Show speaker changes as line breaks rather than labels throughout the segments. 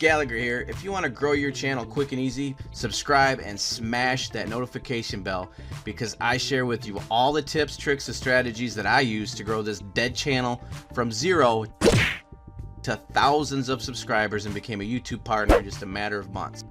Gallagur here. If you want to grow your channel quick and easy, subscribe and smash that notification bell, because I share with you all the tips, tricks, and strategies that I use to grow this dead channel from 0 to thousands of subscribers and became a YouTube partner in just a matter of months.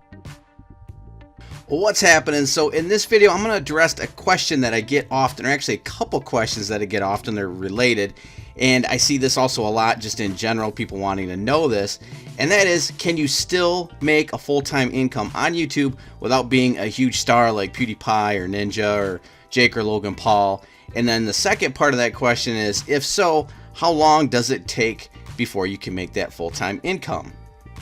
What's happening? So in this video, I'm going to address a question that I get often, or actually a couple questions that I get often. They're related, and I see this also a lot just in general, people wanting to know this, and that is, can you still make a full-time income on YouTube without being a huge star like PewDiePie or Ninja or Jake or Logan Paul? And then the second part of that question is, if so, how long does it take before you can make that full-time income?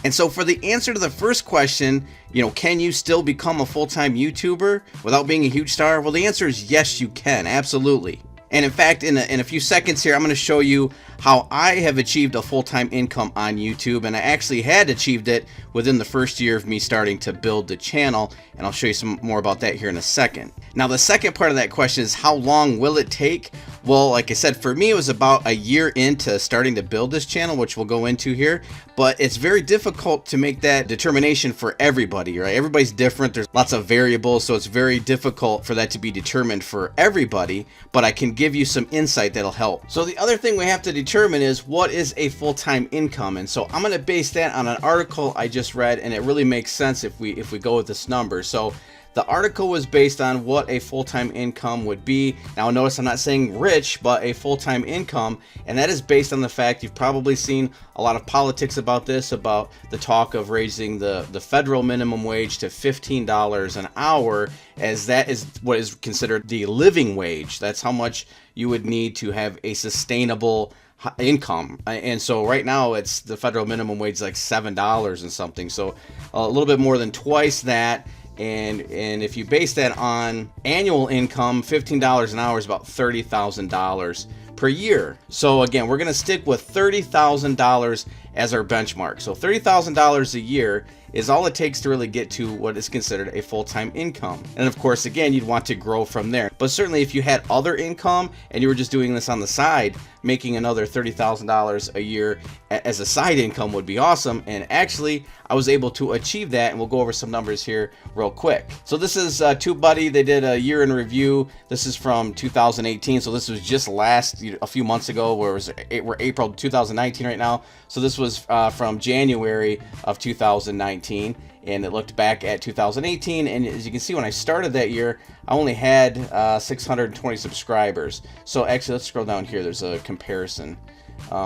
And so for the answer to the first question, can you still become a full-time YouTuber without being a huge star? Well, the answer is yes, you can, absolutely. And in fact, in a few seconds here, I'm going to show you how I have achieved a full-time income on YouTube, and I actually had achieved it within the first year of me starting to build the channel, and I'll show you some more about that here in a second. Now, the second part of that question is, how long will it take? Well, like I said, for me, it was about a year into starting to build this channel, which we'll go into here, but it's very difficult to make that determination for everybody, right? Everybody's different. There's lots of variables, so it's very difficult for that to be determined for everybody, but I can give you some insight that'll help. So the other thing we have to determine is, what is a full-time income? And so I'm going to base that on an article I just read, and it really makes sense if we go with this number. So the article was based on what a full-time income would be. Now notice I'm not saying rich, but a full-time income, and that is based on the fact you've probably seen a lot of politics about this, about the talk of raising the federal minimum wage to $15 an hour, as that is what is considered the living wage. That's how much you would need to have a sustainable income. And so right now it's the federal minimum wage is like $7 and something, so a little bit more than twice that. And if you base that on annual income, $15 an hour is about $30,000 per year. So again, we're going to stick with $30,000 as our benchmark. So $30,000 a year is all it takes to really get to what is considered a full-time income. And of course, again, you'd want to grow from there. But certainly if you had other income and you were just doing this on the side, making another $30,000 a year as a side income would be awesome. And actually, I was able to achieve that, and we'll go over some numbers here real quick. So this is TubeBuddy. They did a year in review. This is from 2018, so this was just a few months ago, where we're April 2019 right now. So this was from January of 2019, and it looked back at 2018, and as you can see, when I started that year, I only had 620 subscribers. So actually, let's scroll down here. There's a comparison.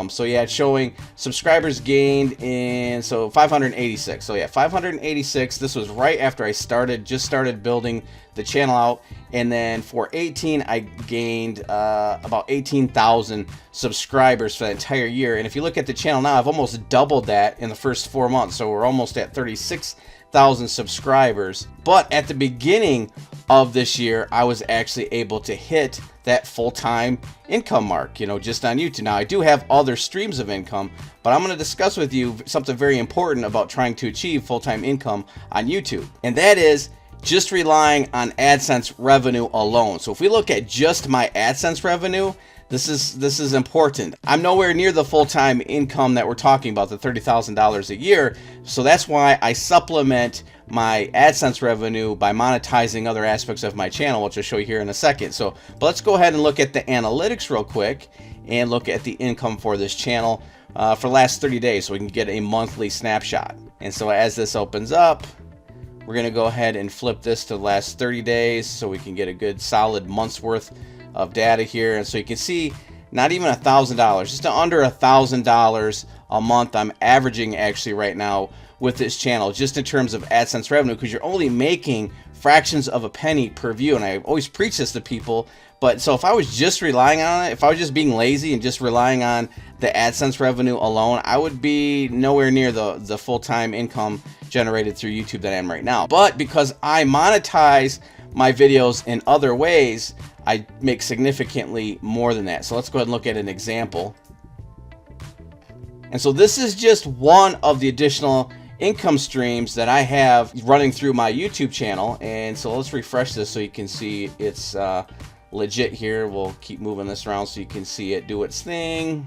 So yeah, it's showing subscribers gained in 586. So yeah, 586. This was right after I just started building the channel out, and then for 18 I gained about 18,000 subscribers for the entire year. And if you look at the channel now, I've almost doubled that in the first 4 months, so we're almost at 36,000 subscribers. But at the beginning of this year, I was actually able to hit that full-time income mark, just on YouTube. Now, I do have other streams of income, but I'm going to discuss with you something very important about trying to achieve full-time income on YouTube, and that is just relying on AdSense revenue alone. So if we look at just my AdSense revenue, this is important. I'm nowhere near the full-time income that we're talking about, the $30,000 a year. So that's why I supplement my AdSense revenue by monetizing other aspects of my channel, which I'll show you here in a second. But let's go ahead and look at the analytics real quick and look at the income for this channel for the last 30 days, so we can get a monthly snapshot. And so as this opens up, we're going to go ahead and flip this to the last 30 days so we can get a good solid month's worth of data here. And so you can see, not even $1,000, just under $1,000 a month I'm averaging actually right now with this channel, just in terms of AdSense revenue, because you're only making fractions of a penny per view. And I always preach this to people, but so if I was just relying on it, if I was just being lazy and just relying on the AdSense revenue alone, I would be nowhere near the full-time income generated through YouTube that I am right now. But because I monetize my videos in other ways, I make significantly more than that. So let's go ahead and look at an example. And so this is just one of the additional income streams that I have running through my YouTube channel. And so let's refresh this so you can see it's legit here. We'll keep moving this around so you can see it do its thing.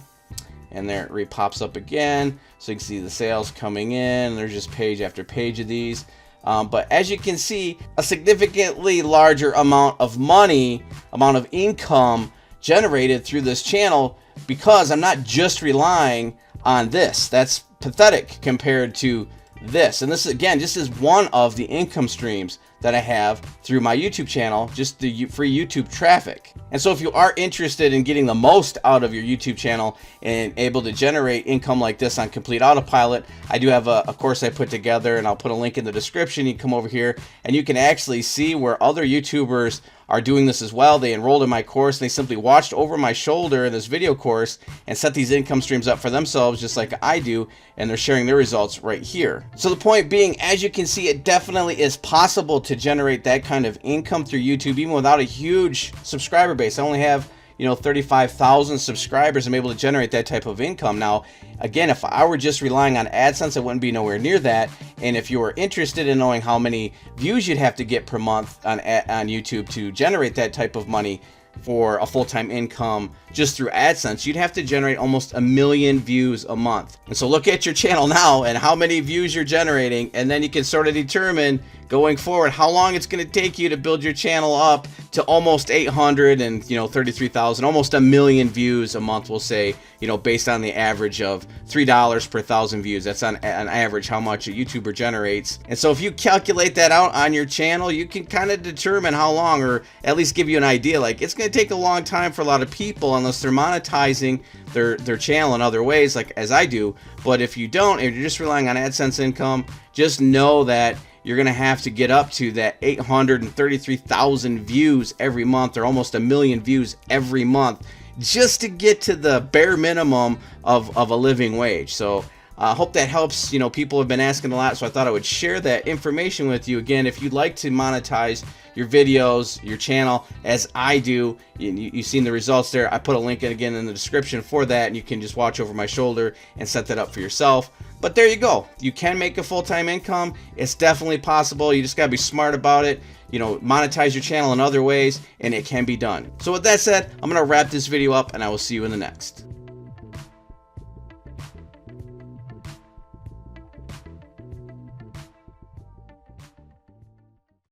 and there it pops up again, so you can see the sales coming in. There's just page after page of these. But as you can see, a significantly larger amount of money, amount of income generated through this channel, because I'm not just relying on this. That's pathetic compared to this. And this, again, just is one of the income streams that I have through my YouTube channel, just the free YouTube traffic. And so if you are interested in getting the most out of your YouTube channel and able to generate income like this on complete autopilot, I do have a course I put together, and I'll put a link in the description. You can come over here and you can actually see where other YouTubers are doing this as well. They enrolled in my course, and they simply watched over my shoulder in this video course and set these income streams up for themselves just like I do, and they're sharing their results right here. So the point being, as you can see, it definitely is possible to generate that kind of income through YouTube even without a huge subscriber base. I only have 35,000 subscribers. I'm able to generate that type of income. Now, again, if I were just relying on AdSense, I wouldn't be nowhere near that. And if you were interested in knowing how many views you'd have to get per month on YouTube to generate that type of money for a full-time income just through AdSense, you'd have to generate almost 1 million views a month. And so look at your channel now and how many views you're generating, and then you can sort of determine going forward how long it's going to take you to build your channel up to almost 833,000, almost 1 million views a month, we'll say, based on the average of $3 per 1,000 views. That's on average how much a YouTuber generates. And so if you calculate that out on your channel, you can kind of determine how long, or at least give you an idea. Like, it's going to take a long time for a lot of people unless they're monetizing their channel in other ways, like as I do. But if you don't, if you're just relying on AdSense income, just know that you're going to have to get up to that 833,000 views every month, or almost 1 million views every month, just to get to the bare minimum of a living wage. So I hope that helps. People have been asking a lot, so I thought I would share that information with you. Again, if you'd like to monetize your videos, your channel, as I do, you've seen the results there. I put a link again in the description for that, and you can just watch over my shoulder and set that up for yourself. But there you go. You can make a full-time income. It's definitely possible. You just got to be smart about it. Monetize your channel in other ways, and it can be done. So with that said, I'm going to wrap this video up, and I will see you in the next.